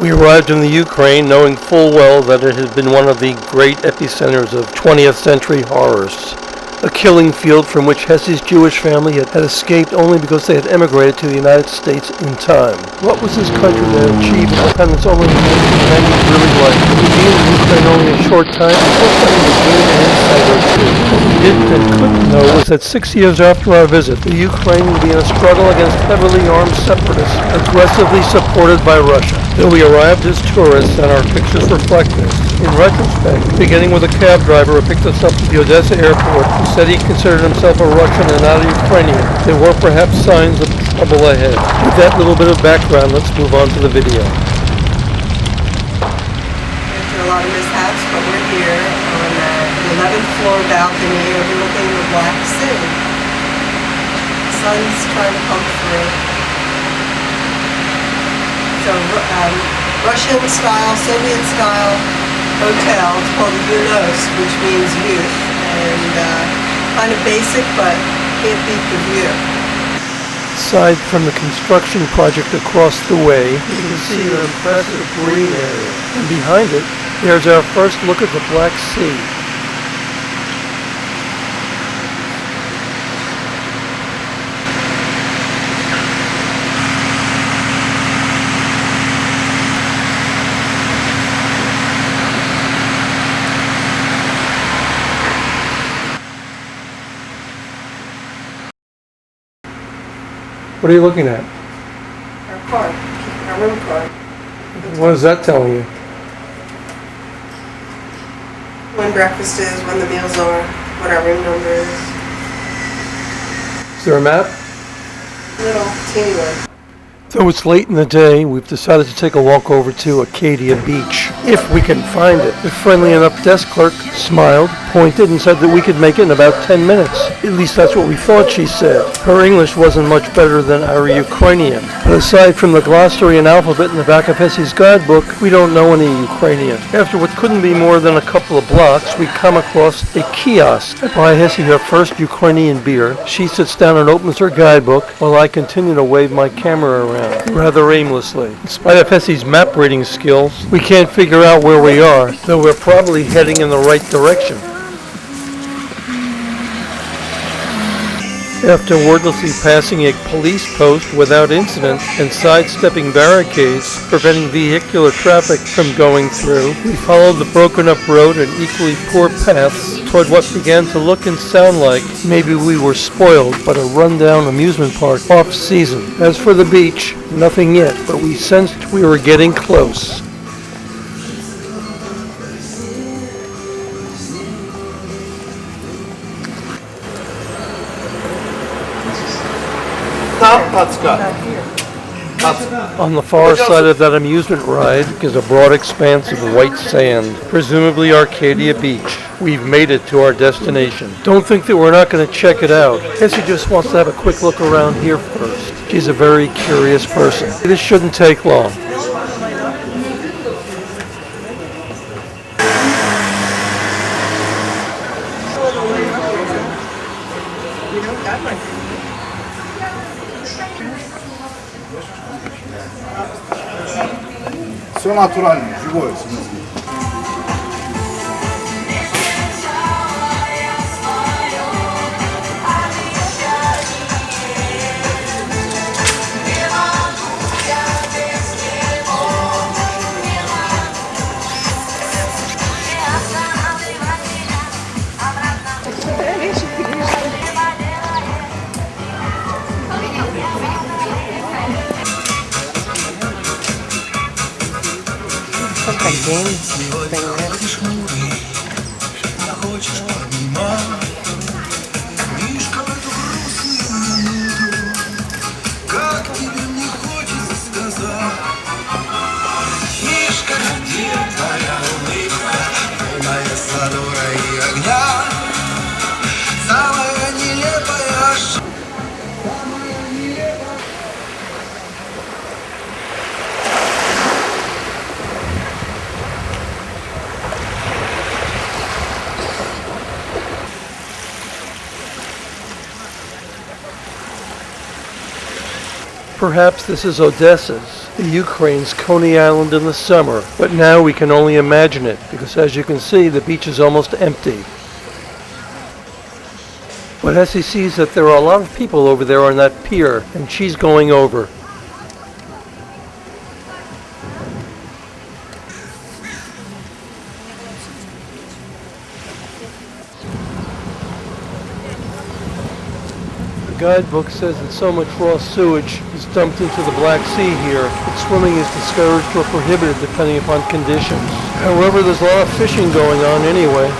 We arrived in the Ukraine knowing full well that it had been one of the great epicenters of 20th century horrors. A killing field from which Hesse's Jewish family had escaped only because they had emigrated to the United States in time. What was this country that achieved independence only in 1990 really like? We being in Ukraine only a short time, most likely to gain an insight or two. What we didn't and couldn't know was that 6 years after our visit, the Ukraine would be in a struggle against heavily armed separatists, aggressively supported by Russia. Though we arrived as tourists and our pictures reflect this, in retrospect, beginning with a cab driver who picked us up at the Odessa airport, who said he considered himself a Russian and not a Ukrainian, there were perhaps signs of trouble ahead. With that little bit of background, let's move on to the video. After a lot of mishaps, but we're here on the 11th floor balcony overlooking the Black Sea. The sun's trying to come through. So Russian-style, Soviet-style hotel. It's called the Yunost, which means youth, and kind of basic, but can't beat the view. Aside from the construction project across the way, you can see an impressive green area, and behind it, there's our first look at the Black Sea. What are you looking at? Our car, our room car. What is that telling you? When breakfast is, when the meals are, what our room number is. Is there a map? Little teeny one. Though it's late in the day, we've decided to take a walk over to Arkadia Beach, if we can find it. The friendly enough desk clerk smiled, pointed, and said that we could make it in about 10 minutes. At least that's what we thought, she said. Her English wasn't much better than our Ukrainian. But aside from the glossary and alphabet in the back of Hesse's guidebook, we don't know any Ukrainian. After what couldn't be more than a couple of blocks, we come across a kiosk. I buy Hesse her first Ukrainian beer. She sits down and opens her guidebook, while I continue to wave my camera around, rather aimlessly. In spite of Hesse's map reading skills, we can't figure out where we are, though we're probably heading in the right direction. After wordlessly passing a police post without incident and sidestepping barricades, preventing vehicular traffic from going through, we followed the broken up road and equally poor paths toward what began to look and sound like maybe we were spoiled but a rundown amusement park off-season. As for the beach, nothing yet, but we sensed we were getting close. On the far side of that amusement ride is a broad expanse of white sand, presumably Arkadia Beach. We've made it to our destination. Don't think that we're not going to check it out. Hesse just wants to have a quick look around here first. She's a very curious person. This shouldn't take long. Все натуральное, живое, в смысле. Perhaps this is Odessa's. the Ukraine's Coney Island in the summer, but now we can only imagine it, because as you can see, the beach is almost empty. But Essie sees that there are a lot of people over there on that pier, and she's going over. The guidebook says that so much raw sewage is dumped into the Black Sea here that swimming is discouraged or prohibited depending upon conditions. However, there's a lot of fishing going on anyway.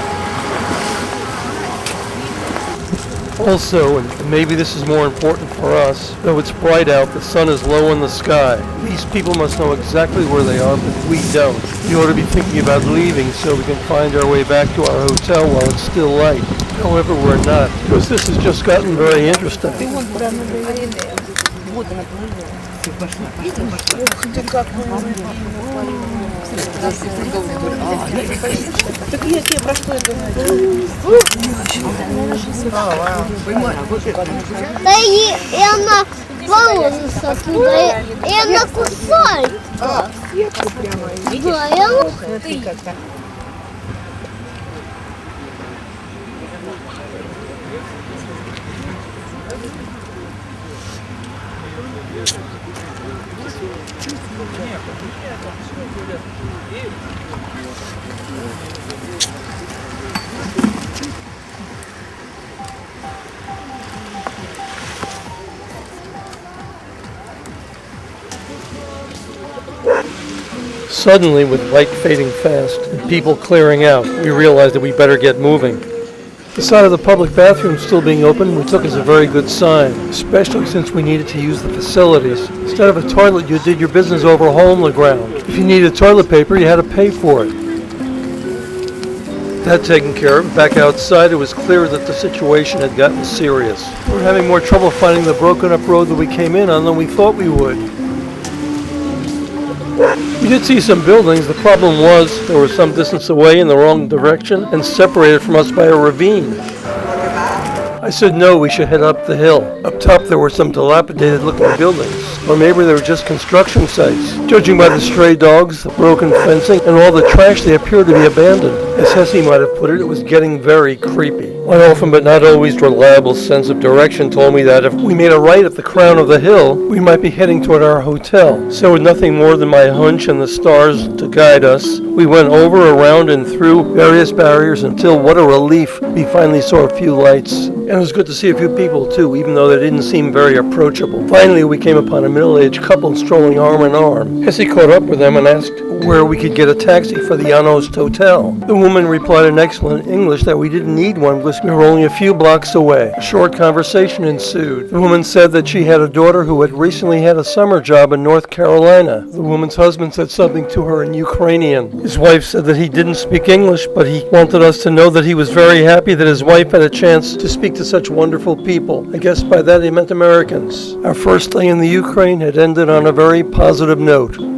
Also, and maybe this is more important for us, though it's bright out, the sun is low in the sky. These people must know exactly where they are, but we don't. We ought to be thinking about leaving so we can find our way back to our hotel while it's still light. However, we're not, because this has just gotten very interesting. Да и она ползает оттуда, и она кусает. Да, и она... Suddenly, with light fading fast and people clearing out, we realized that we better get moving. The side of the public bathroom still being open we took as a very good sign, especially since we needed to use the facilities. Instead of a toilet, you did your business over a hole in the ground. If you needed toilet paper, you had to pay for it. That taken care of, back outside it was clear that the situation had gotten serious. We were having more trouble finding the broken up road that we came in on than we thought we would. We did see some buildings. The problem was they were some distance away in the wrong direction and separated from us by a ravine. I said no, we should head up the hill. Up top there were some dilapidated looking buildings, or maybe they were just construction sites. Judging by the stray dogs, the broken fencing, and all the trash, they appeared to be abandoned. As Hessie might have put it, it was getting very creepy. My often but not always reliable sense of direction told me that if we made a right at the crown of the hill, we might be heading toward our hotel. So with nothing more than my hunch and the stars to guide us, we went over, around, and through various barriers until, what a relief, we finally saw a few lights. And it was good to see a few people too, even though they didn't seem very approachable. Finally, we came upon a middle-aged couple strolling arm in arm. Hessie caught up with them and asked where we could get a taxi for the Janos Hotel. The woman replied in excellent English that we didn't need one because we were only a few blocks away. A short conversation ensued. The woman said that she had a daughter who had recently had a summer job in North Carolina. The woman's husband said something to her in Ukrainian. His wife said that he didn't speak English, but he wanted us to know that he was very happy that his wife had a chance to speak to such wonderful people. I guess by that he meant Americans. Our first day in the Ukraine had ended on a very positive note.